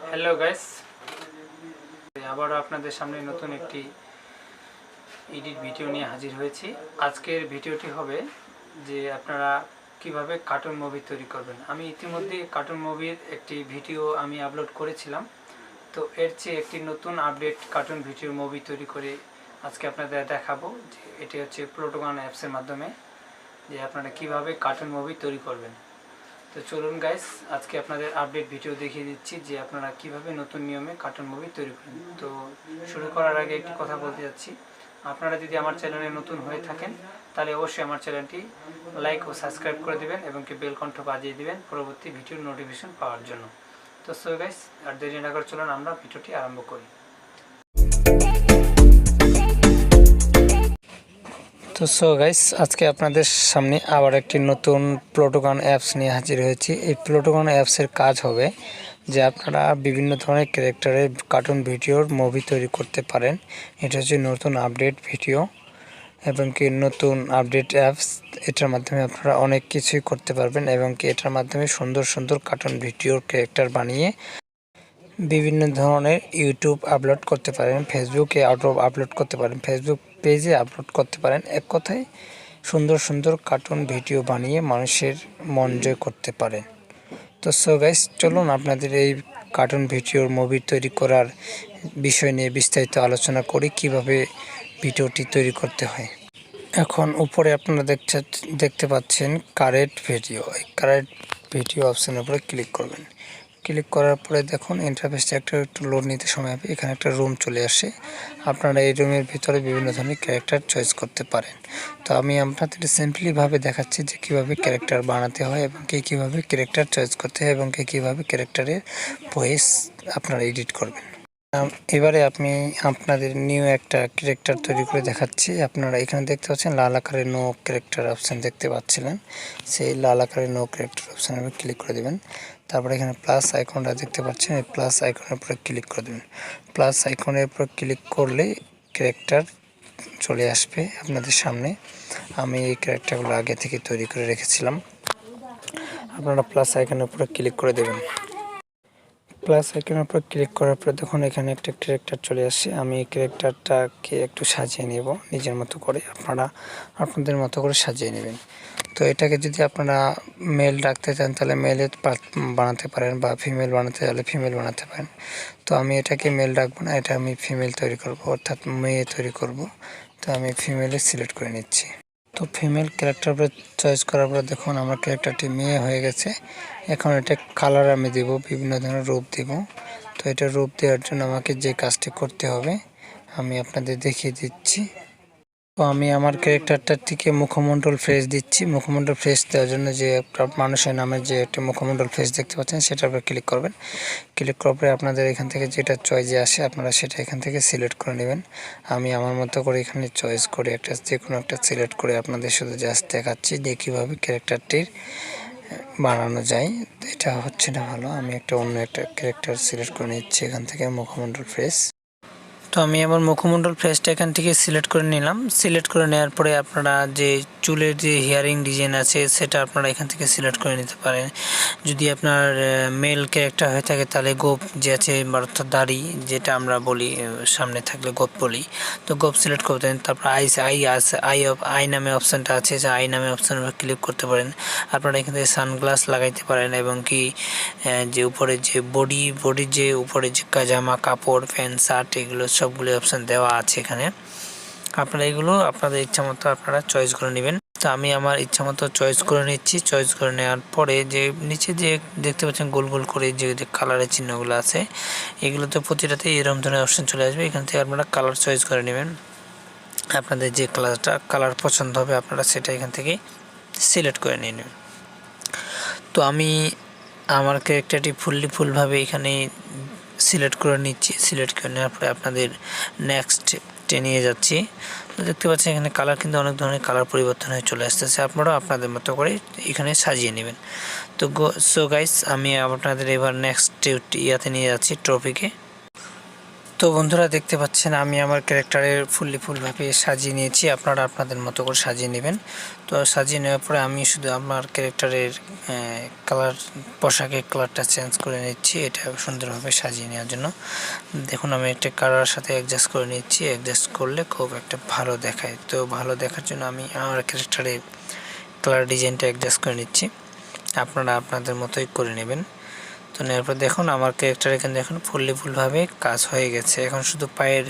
Hello guys, আবারও আপনাদের সামনে নতুন একটি এডিট ভিডিও নিয়ে হাজির হয়েছি। আজকের ভিডিওটি হবে যে আপনারা কিভাবে কার্টুন মুভি তৈরি করবেন। আমি ইতিমধ্যে কার্টুন মুভির একটি ভিডিও আমি আপলোড করেছিলাম, তো এর চেয়ে একটি নতুন আপডেট কার্টুন ভিডিও মুভি তৈরি করে আজকে আপনাদের দেখাবো যে এটি হচ্ছে প্লুটোগান অ্যাপসের মাধ্যমে যে আপনারা কিভাবে কার্টুন মুভি তৈরি করবেন। তো চলুন গাইস, আজকে আপনাদের আপডেট ভিডিও দেখিয়ে দিচ্ছি যে আপনারা কিভাবে নতুন নিয়মে কার্টুন মুভি তৈরি করেন। তো শুরু করার আগে একটি কথা বলতে যাচ্ছি, আপনারা যদি আমার চ্যানেলে নতুন হয়ে থাকেন তাহলে অবশ্যই আমার চ্যানেলটি লাইক ও সাবস্ক্রাইব করে দিবেন এবং কি বেল কণ্ঠ বাজিয়ে দিবেন পরবর্তী ভিডিওর নোটিফিকেশন পাওয়ার জন্য। তো সো গাইস, আর দেরি না করে চলুন আমরা ভিডিওটি আরম্ভ করি। তো সো গাইস, আজকে আপনাদের সামনে আবার একটি নতুন প্লুটোগান অ্যাপস নিয়ে হাজির হয়েছি। এই প্লুটোগান অ্যাপসের কাজ হবে যে আপনারা বিভিন্ন ধরনের ক্যারেক্টারের কার্টুন ভিডিওর মুভি তৈরি করতে পারেন। এটা হচ্ছে নতুন আপডেট ভিডিও এবং কি নতুন আপডেট অ্যাপস। এটার মাধ্যমে আপনারা অনেক কিছুই করতে পারবেন এবং কি এটার মাধ্যমে সুন্দর সুন্দর কার্টুন ভিডিওর ক্যারেক্টার বানিয়ে বিভিন্ন ধরনের ইউটিউব আপলোড করতে পারেন, ফেসবুকে আপলোড করতে পারেন, ফেসবুক পেজে আপলোড করতে পারেন। এক কথায় সুন্দর সুন্দর কার্টুন ভিডিও বানিয়ে মানুষের মন জয় করতে পারেন। তো সো গাইস, চলুন আপনাদের এই কার্টুন ভিডিওর মুভি তৈরি করার বিষয় নিয়ে বিস্তারিত আলোচনা করি কিভাবে ভিডিওটি তৈরি করতে হয়। এখন উপরে আপনারা দেখতে পাচ্ছেন কারেন্ট ভিডিও। এই কারেন্ট ভিডিও অপশনের উপরে ক্লিক করবেন। ক্লিক করার পরে দেখুন ইন্টারফেসটা একটু লোড নিতে সময় হবে। এখানে একটা রুম চলে আসে, আপনারা এই রুমের ভিতরে বিভিন্ন ধরনের ক্যারেক্টার চয়েস করতে পারেন। তো আমি আপনাদের সিম্পলিভাবে দেখাচ্ছি যে কীভাবে ক্যারেক্টার বানাতে হয় এবং কীভাবে ক্যারেক্টার চয়েস করতে হয় এবং কীভাবে ক্যারেক্টারের ভয়েস আপনারা এডিট করবেন। এবারে আমি আপনাদের নিউ একটা ক্যারেক্টার তৈরি করে দেখাচ্ছি। আপনারা এখানে দেখতে পাচ্ছেন লাল আকারের নো ক্যারেক্টার অপশান দেখতে পাচ্ছিলেন, সেই লাল আকারের নো ক্যারেক্টার অপশানে ক্লিক করে দেবেন। তারপরে এখানে প্লাস আইকনটা দেখতে পাচ্ছেন, এই প্লাস আইকনের উপরে ক্লিক করে দেবেন। প্লাস আইকনের উপর ক্লিক করলে ক্যারেক্টার চলে আসবে আপনাদের সামনে। আমি এই ক্যারেক্টারগুলো আগে থেকে তৈরি করে রেখেছিলাম। আপনারা প্লাস আইকনের উপরে ক্লিক করে দেবেন। প্লাস আইকনের উপর ক্লিক করার পর দেখুন এখানে একটা ক্যারেক্টার চলে আসছে। আমি এই ক্যারেক্টারটাকে একটু সাজিয়ে নেব নিজের মতো করে, আপনারা আপনাদের মতো করে সাজিয়ে নেবেন। তো এটাকে যদি আপনারা মেল রাখতে চান তাহলে মেলে বানাতে পারেন, বা ফিমেল বানাতে চাইলে ফিমেল বানাতে পারেন। তো আমি এটাকে মেল রাখবো না, এটা আমি ফিমেল তৈরি করব, অর্থাৎ মেয়ে তৈরি করব। তো আমি ফিমেলে সিলেক্ট করে নিচ্ছি। তো ফিমেল ক্যারেক্টার চয়েস করার পর দেখুন আমার ক্যারেক্টারটি মেয়ে হয়ে গেছে। এখন এটা কালার আমি দেব, বিভিন্ন ধরনের রূপ দেব। তো এটা রূপ দেওয়ার জন্য আমাকে যে কাজটি করতে হবে আমি আপনাদের দেখিয়ে দিচ্ছি। তো আমি আমার ক্যারেক্টারটাটিকে মুখমণ্ডল ফ্রেশ দিচ্ছি। মুখমণ্ডল ফ্রেশ দেওয়ার জন্য যে একটা মানুষের নামে যে একটা মুখমণ্ডল ফ্রেশ দেখতে পাচ্ছেন সেটার উপরে ক্লিক করবেন। ক্লিক করার পরে আপনাদের এখান থেকে যেটা চয়েসে আসে আপনারা সেটা এখান থেকে সিলেক্ট করে নেবেন। আমি আমার মতো করে এখানে চয়েস করে একটা যে কোনো একটা সিলেক্ট করে আপনাদের শুধু জাস্ট দেখাচ্ছি যে কীভাবে ক্যারেক্টারটির বানানো যায়। এটা হচ্ছে না ভালো, আমি অন্য একটা ক্যারেক্টার সিলেক্ট করে নিচ্ছি এখান থেকে মুখমণ্ডল ফ্রেশ। তো আমি আমার মুখমণ্ডল ফেসটা এখান থেকে সিলেক্ট করে নিলাম। সিলেক্ট করে নেওয়ার পরে আপনারা যে চুলের যে হেয়ারিং ডিজাইন আছে সেটা আপনারা এখান থেকে সিলেক্ট করে নিতে পারেন। যদি আপনার মেল ক্যারেক্টার হয়ে থাকে তাহলে গোপ যে আছে অর্থাৎ দাড়ি যেটা আমরা বলি সামনে থাকলে গোপ বলি, তো গোপ সিলেক্ট করতেন। তারপর আই নামে অপশানটা আছে, যে আই নামে অপশানের উপর ক্লিক করতে পারেন। আপনারা এখান থেকে সানগ্লাস লাগাইতে পারেন এবং কি যে উপরে যে বডির যে উপরে যে জামা কাপড় প্যান্ট শার্ট এগুলো সবগুলো অপশান দেওয়া আছে এখানে। আপনারা এগুলো আপনাদের ইচ্ছা মতো আপনারা চয়েস করে নেবেন। তো আমি আমার ইচ্ছা মতো চয়েস করে নিচ্ছি। চয়েস করে নেওয়ার পরে যে নিচে যে দেখতে পাচ্ছেন গোল গোল করে যে কালারের চিহ্নগুলো আছে এগুলো তো প্রতিটাতে এরকম ধরনের অপশান চলে আসবে। এখান থেকে আপনারা কালার চয়েস করে নেবেন। আপনাদের যে কালার পছন্দ হবে আপনারা সেটা এখান থেকে সিলেক্ট করে নিয়ে নেবেন। তো আমি আমার ক্যারেক্টারটি ফুলভাবে এখানে সিলেক্ট করে নিচ্ছি। সিলেক্ট করে নেওয়ার পরে আপনাদের নেক্সটে নিয়ে যাচ্ছি। তো দেখতে পাচ্ছেন এখানে কালার কিন্তু অনেক ধরনের কালার পরিবর্তন হয়ে চলে আসতেছে, আপনারাও আপনাদের মতো করে এখানে সাজিয়ে নেবেন। তো সো গাইস, আমি আপনাদের এবার নেক্সট ইয়াতে নিয়ে যাচ্ছি টপিকে। তো বন্ধুরা দেখতে পাচ্ছেন আমি আমার ক্যারেক্টারের ফুলভাবে সাজিয়ে নিয়েছি। আপনারা আপনাদের মতো করে সাজিয়ে নেবেন। তো সাজিয়ে নেওয়ার পরে আমি শুধু আমার ক্যারেক্টারের কালার, পোশাকের কালারটা চেঞ্জ করে নিচ্ছি এটা সুন্দরভাবে সাজিয়ে নেওয়ার জন্য। দেখুন আমি একটা কালারের সাথে অ্যাডজাস্ট করে নিচ্ছি। অ্যাডজাস্ট করলে খুব একটা ভালো দেখায়। তো ভালো দেখার জন্য আমি আমার ক্যারেক্টারের কালার ডিজাইনটা অ্যাডজাস্ট করে নিচ্ছি। আপনারা আপনাদের মতোই করে নেবেন। তো নেওয়ার পর দেখুন আমার ক্যারেক্টার এখানে দেখুন ফুলভাবে কাজ হয়ে গেছে। এখন শুধু পায়ের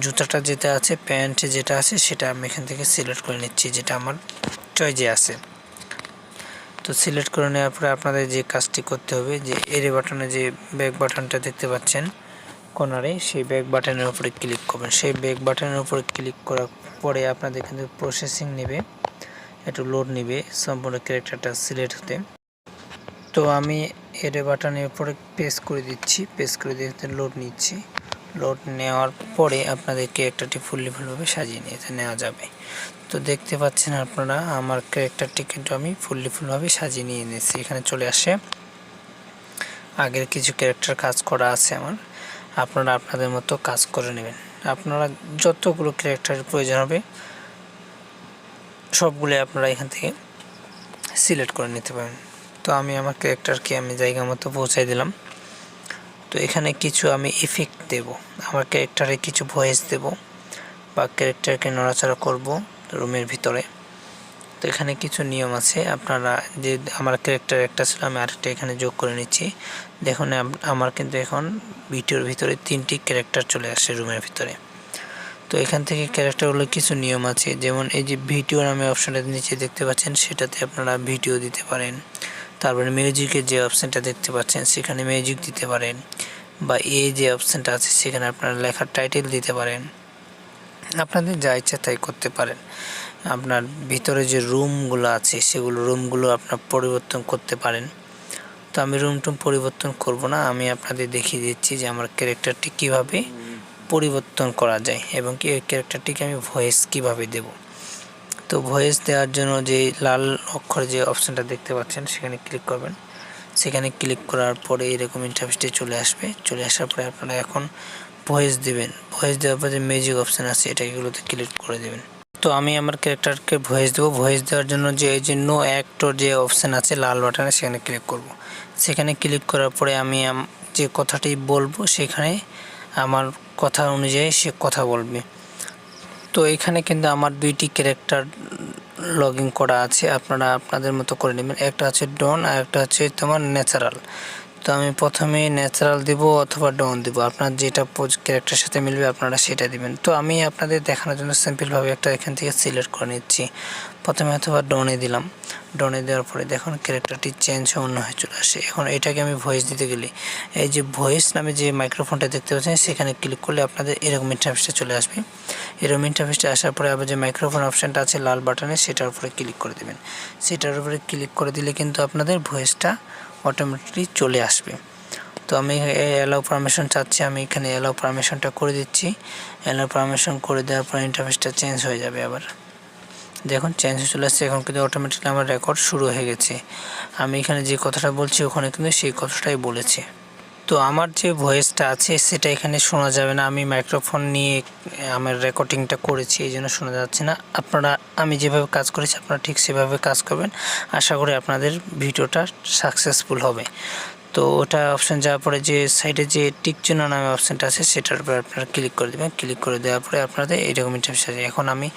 জুতাটা যেটা আছে, প্যান্ট যেটা আছে সেটা আমি এখান থেকে সিলেক্ট করে নিচ্ছি, যেটা আমার চয়েসে আছে। তো সিলেক্ট করে নেওয়ার পরে আপনাদের যে কাজটি করতে হবে, যে এরে বাটনে যে ব্যাক বাটনটা দেখতে পাচ্ছেন কর্নারে, সেই ব্যাক বাটনের উপরে ক্লিক করবেন। সেই ব্যাক বাটনের উপরে ক্লিক করার পরে আপনাদের কিন্তু প্রসেসিং নেবে, একটু লোড নেবে সম্পূর্ণ ক্যারেক্টারটা সিলেক্ট হতে। তো আমি এরে বাটনের উপরে প্রেস করে দিচ্ছি, প্রেস করে দিতে লোড নিচ্ছি। লোড নেওয়ার পরে আপনাদের ক্যারেক্টারটি ফুলভাবে সাজিয়ে নিতে নেওয়া যাবে। তো দেখতে পাচ্ছেন আপনারা আমার ক্যারেক্টারটি কিন্তু আমি ফুলভাবে সাজিয়ে নিয়ে এনেছি। এখানে চলে আসে আগের কিছু ক্যারেক্টার কাজ করা আছে আমার। আপনারা আপনাদের মতো কাজ করে নেবেন। আপনারা যতগুলো ক্যারেক্টারের প্রয়োজন হবে সবগুলো আপনারা এখান থেকে সিলেক্ট করে নিতে পারেন। তো আমি আমার ক্যারেক্টারকে আমি জায়গা মতো পৌঁছাই দিলাম। তো এখানে কিছু আমি ইফেক্ট দেব, আমার ক্যারেক্টারে কিছু ভয়েস দেব বা ক্যারেক্টারকে নড়াচড়া করব রুমের ভিতরে। তো এখানে কিছু নিয়ম আছে। আপনারা যে আমার ক্যারেক্টার একটা ছিল, আমি আরেকটা এখানে যোগ করে নিচ্ছি। দেখুন আমার কিন্তু এখন ভিডিওর ভিতরে 3টি ক্যারেক্টার চলে আসে রুমের ভিতরে। তো এখান থেকে ক্যারেক্টারগুলো কিছু নিয়ম আছে, যেমন এই যে ভিডিও নামে অপশানটা নিচে দেখতে পাচ্ছেন, সেটাতে আপনারা ভিডিও দিতে পারেন। তারপরে মিউজিকের যে অপশানটা দেখতে পাচ্ছেন সেখানে মিউজিক দিতে পারেন, বা এই যে অপশানটা আছে সেখানে আপনারা লেখার টাইটেল দিতে পারেন। আপনাদের যা ইচ্ছা তাই করতে পারেন। আপনার ভিতরে যে রুমগুলো আছে সেগুলো রুমগুলো আপনার পরিবর্তন করতে পারেন। তো আমি রুম পরিবর্তন করব না, আমি আপনাদের দেখিয়ে দিচ্ছি যে আমার ক্যারেক্টারটি কিভাবে পরিবর্তন করা যায় এবং কি এই ক্যারেক্টারটিকে আমি ভয়েস কিভাবে দেব। তো ভয়েস দেওয়ার জন্য যে লাল অক্ষরে যে অপশানটা দেখতে পাচ্ছেন সেখানে ক্লিক করবেন। সেখানে ক্লিক করার পরে এরকম ইন্টারফেসটি চলে আসবে। চলে আসার পরে আপনারা এখন ভয়েস দেবেন। ভয়েস দেওয়ার পরে যে মিউজিক অপশান আছে এগুলোতে ক্লিক করে দেবেন। তো আমি আমার ক্যারেক্টারকে ভয়েস দেবো। ভয়েস দেওয়ার জন্য যে এই যে নো অ্যাক্টর যে অপশান আছে লাল বাটনে, সেখানে ক্লিক করব। সেখানে ক্লিক করার পরে আমি যে কথাটি বলবো সেখানে আমার কথা অনুযায়ী সে কথা বলবে। তো এখানে কিন্তু আমার 2টি ক্যারেক্টার লগ ইন করা আছে, আপনারা আপনাদের মতো করে নেবেন। একটা হচ্ছে ডন আর একটা হচ্ছে তোমার ন্যাচারাল। তো আমি প্রথমে ন্যাচারাল দিব অথবা ডন দিব, আপনার যেটা ক্যারেক্টারের সাথে মিলবে আপনারা সেটা দিবেন। তো আমি আপনাদের দেখানোর জন্য সিম্পলভাবে একটা এখান থেকে সিলেক্ট করে নিচ্ছি। প্রথমে অথবা ডনে দিলাম। ডনে দেওয়ার পরে দেখুন ক্যারেক্টারটি চেঞ্জ হয়ে অন্য হয়ে চলে আসে। এখন এটাকে আমি ভয়েস দিতে গেলে এই যে ভয়েস নামে যে মাইক্রোফোনটা দেখতে পাচ্ছেন সেখানে ক্লিক করলে আপনাদের এরকম ইন্টারফেসটা চলে আসবে। এরকম ইন্টারফেসটা আসার পরে আবার যে মাইক্রোফোন অপশানটা আছে লাল বাটনে সেটার উপরে ক্লিক করে দেবেন। সেটার উপরে ক্লিক করে দিলে কিন্তু আপনাদের ভয়েসটা অটোমেটিকলি চলে আসবে। তো আমি অ্যালাউ পারমিশন চাচ্ছি, আমি এখানে অ্যালাউ পারমিশনটা করে দিচ্ছি। অ্যালাউ পারমিশন করে দেওয়ার পর ইন্টারফেসটা চেঞ্জ হয়ে যাবে। আবার দেখুন চেঞ্জ হয়ে চলে আসছে। এখন কিন্তু অটোমেটিকলি আমার রেকর্ড শুরু হয়ে গেছে। আমি এখানে যে কথাটা বলছি ওখানে কিন্তু সেই কথাটাই বলেছে। তো আমার যে ভয়েসটা আছে সেটা এখানে শোনা যাবে না, আমি মাইক্রোফোন নিয়ে আমার রেকর্ডিংটা করেছি এই জন্য শোনা যাচ্ছে না। আপনারা আমি যেভাবে কাজ করেছি আপনারা ঠিক সেভাবে কাজ করবেন, আশা করি আপনাদের ভিডিওটা সাকসেসফুল হবে। তো ওটা অপশান যাওয়ার পরে যে সাইডে যে টিক চিহ্ন নামে অপশানটা আছে সেটার উপর আপনারা ক্লিক করে দেবেন। ক্লিক করে দেওয়ার পরে আপনাদের এইরকম ইন্টারফেস আছে। এখন আমি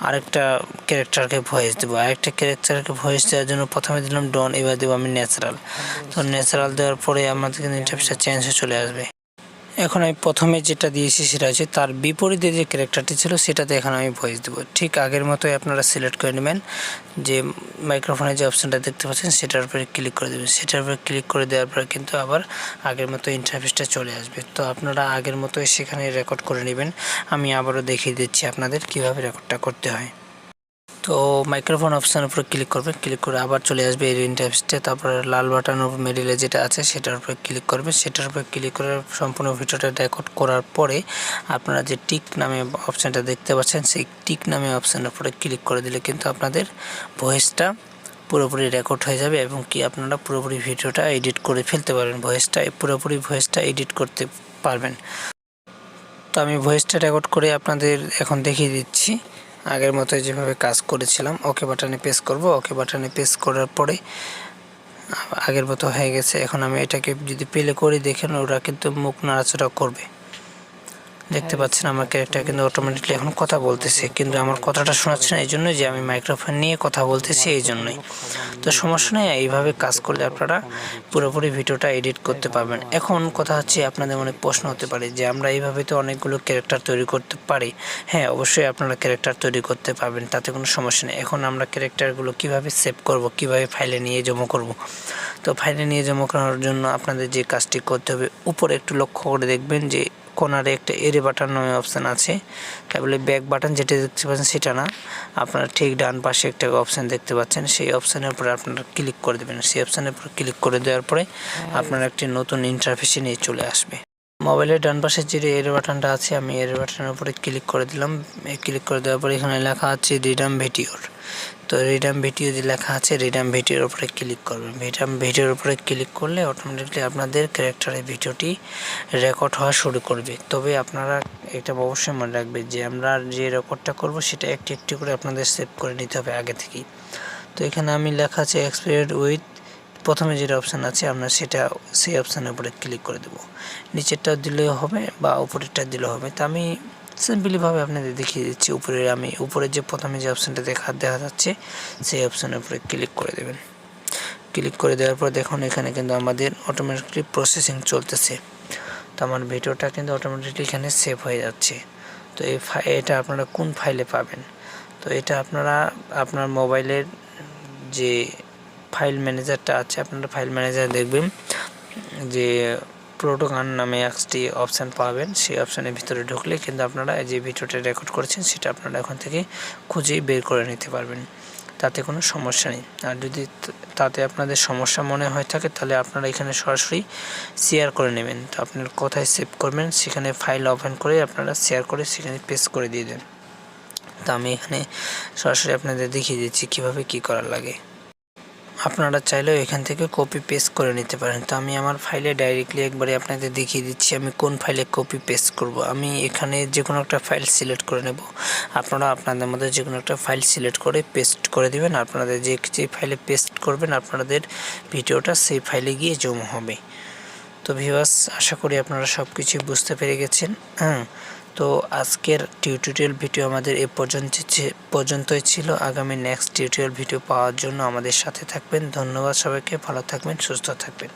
আরেকটা ক্যারেক্টারকে ভয়েস দেবো। আরেকটা ক্যারেক্টারকে ভয়েস দেওয়ার জন্য প্রথমে দিলাম ডন, এবার দেবো আমি ন্যাচারাল। তো ন্যাচারাল দেওয়ার পরে আমাদের কিন্তু ইন্টারফেসটা চেঞ্জ হয়ে চলে আসবে। এখন আমি প্রথমে যেটা দিয়েছি সেটা হচ্ছে তার বিপরীতে যে ক্যারেক্টারটি ছিল সেটাতে এখন আমি ভয়েস দেবো। ঠিক আগের মতোই আপনারা সিলেক্ট করে নেবেন, যে মাইক্রোফোনের যে অপশানটা দেখতে পাচ্ছেন সেটার উপরে ক্লিক করে দেবেন। সেটার উপরে ক্লিক করে দেওয়ার পরে কিন্তু আবার আগের মতো ইন্টারফেসটা চলে আসবে। তো আপনারা আগের মতোই সেখানে রেকর্ড করে নেবেন। আমি আবারও দেখিয়ে দিচ্ছি আপনাদের কীভাবে রেকর্ডটা করতে হয়। তো মাইক্রোফোন অপশানের উপরে ক্লিক করবে, ক্লিক করে আবার চলে আসবে এই ইন্টারফেসটা। তারপরে লাল বাটনের উপর মিডিলে যেটা আছে সেটার উপরে ক্লিক করবে। সেটার উপরে ক্লিক করে সম্পূর্ণ ভিডিওটা রেকর্ড করার পরে আপনারা যে টিক নামে অপশানটা দেখতে পাচ্ছেন সেই টিক নামে অপশানের উপরে ক্লিক করে দিলে কিন্তু আপনাদের ভয়েসটা পুরোপুরি রেকর্ড হয়ে যাবে এবং কি আপনারা পুরোপুরি ভিডিওটা এডিট করে ফেলতে পারবেন। পুরোপুরি ভয়েসটা এডিট করতে পারবেন। তো আমি ভয়েসটা রেকর্ড করে আপনাদের এখন দেখিয়ে দিচ্ছি। আগের মতো যেভাবে কাজ করেছিলাম, ওকে বাটনে প্রেস করব। ওকে বাটনে প্রেস করার পরে আগের মতো হয়ে গেছে। এখন আমি এটাকে যদি প্লে করে দেখেন, ওরা কিন্তু মুখ নাড়াচাড়া করবে। দেখতে পাচ্ছেন আমার ক্যারেক্টার কিন্তু অটোমেটিকলি এখন কথা বলতেছে, কিন্তু আমার কথাটা শোনাচ্ছে না, এই জন্যই যে আমি মাইক্রোফোন নিয়ে কথা বলতেছি, এই জন্যই। তো সমস্যা নেই, এইভাবে কাজ করলে আপনারা পুরোপুরি ভিডিওটা এডিট করতে পারবেন। এখন কথা হচ্ছে, আপনাদের মনে প্রশ্ন হতে পারে যে আমরা এইভাবে তো অনেকগুলো ক্যারেক্টার তৈরি করতে পারি। হ্যাঁ, অবশ্যই আপনারা ক্যারেক্টার তৈরি করতে পারবেন, তাতে কোনো সমস্যা নেই। এখন আমরা ক্যারেক্টারগুলো কিভাবে সেভ করব, কিভাবে ফাইলে নিয়ে জমা করব। তো ফাইলে নিয়ে জমা করার জন্য আপনাদের যে কাজটি করতে হবে, উপরে একটু লক্ষ্য করে দেখবেন যে কোনারে একটা এরে বাটন নামে অপশান আছে। তাহলে ব্যাক বাটন যেটা দেখতে পাচ্ছেন সেটা না, আপনারা ঠিক ডান পাশে একটা অপশান দেখতে পাচ্ছেন, সেই অপশানের উপরে আপনারা ক্লিক করে দেবেন। সেই অপশানের উপর ক্লিক করে দেওয়ার পরে আপনারা একটি নতুন ইন্টারফেসে নিয়ে চলে আসবে। মোবাইলের ডান পাশে যে এর বাটনটা আছে, আমি এর বাটনের উপরে ক্লিক করে দিলাম। ক্লিক করে দেওয়ার পরে এখানে লেখা আছে রিডাম ভিডিওর। তো রিডাম ভিডিও যে লেখা আছে, রিডাম ভিডিওর উপরে ক্লিক করবেন। রিডাম ভিডিওর উপরে ক্লিক করলে অটোমেটিকলি আপনাদের ক্যারেক্টারের ভিডিওটি রেকর্ড হওয়া শুরু করবে। তবে আপনারা এটা অবশ্যই মনে রাখবেন যে আমরা যে রেকর্ডটা করব সেটা একটি একটি করে আপনাদের সেভ করে নিতে হবে আগে থেকেই। তো এখানে আমি লেখা আছে এক্সপিরিয়েন্স উইথ, প্রথমে যেটা অপশান আছে আমরা সেটা সেই অপশানের উপরে ক্লিক করে দেবো। নিচেরটা দিলেও হবে বা উপরেরটা দিলেও হবে। তো আমি সিম্পলিভাবে আপনাদের দেখিয়ে দিচ্ছি। উপরে যে প্রথমে যে অপশানটা দেখা যাচ্ছে, সেই অপশানের উপরে ক্লিক করে দেবেন। ক্লিক করে দেওয়ার পর দেখুন এখানে কিন্তু আমাদের অটোমেটিকলি প্রসেসিং চলতেছে। তো আমার ভিডিওটা কিন্তু অটোমেটিকলি এখানে সেভ হয়ে যাচ্ছে। তো এটা আপনারা কোন ফাইলে পাবেন? তো এটা আপনারা আপনার মোবাইলের যে ফাইল ম্যানেজারটা আছে, আপনারা ফাইল ম্যানেজার দেখবেন যে প্রোটোগান নামে একটি অপশান পাবেন। সেই অপশানের ভিতরে ঢুকলে কিন্তু আপনারা যে ভিডিওটা রেকর্ড করেছেন সেটা আপনারা এখন থেকে খুঁজেই বের করে নিতে পারবেন, তাতে কোনো সমস্যা নেই। আর যদি তাতে আপনাদের সমস্যা মনে হয়ে থাকে, তাহলে আপনারা এখানে সরাসরি শেয়ার করে নেবেন। তো আপনার কোথায় সেভ করবেন সেখানে ফাইল ওপেন করে আপনারা শেয়ার করে সেখানে পেস্ট করে দিয়ে দেন। তো আমি এখানে সরাসরি আপনাদের দেখিয়ে দিচ্ছি কীভাবে কী করার লাগে। আপনারা চাইলেও এখান থেকে কপি পেস্ট করে নিতে পারেন। তো আমি আমার ফাইলে ডাইরেক্টলি একবারে আপনাদের দেখিয়ে দিচ্ছি আমি কোন ফাইলে কপি পেস্ট করব। আমি এখানে যে কোনো একটা ফাইল সিলেক্ট করে নেব। আপনারা আপনাদের মধ্যে যে কোনো একটা ফাইল সিলেক্ট করে পেস্ট করে দেবেন। আপনাদের যে ফাইলে পেস্ট করবেন আপনাদের ভিডিওটা সেই ফাইলে গিয়ে জমা হবে। তো ভিউয়ার্স, আশা করি আপনারা সব কিছু বুঝতে পেরে গেছেন। তো আজকের টিউটোরিয়াল ভিডিও আমাদের এ পর্যন্তই ছিল। আগামী নেক্সট টিউটোরিয়াল ভিডিও পাওয়ার জন্য আমাদের সাথে থাকবেন। ধন্যবাদ সবাইকে, ভালো থাকবেন, সুস্থ থাকবেন।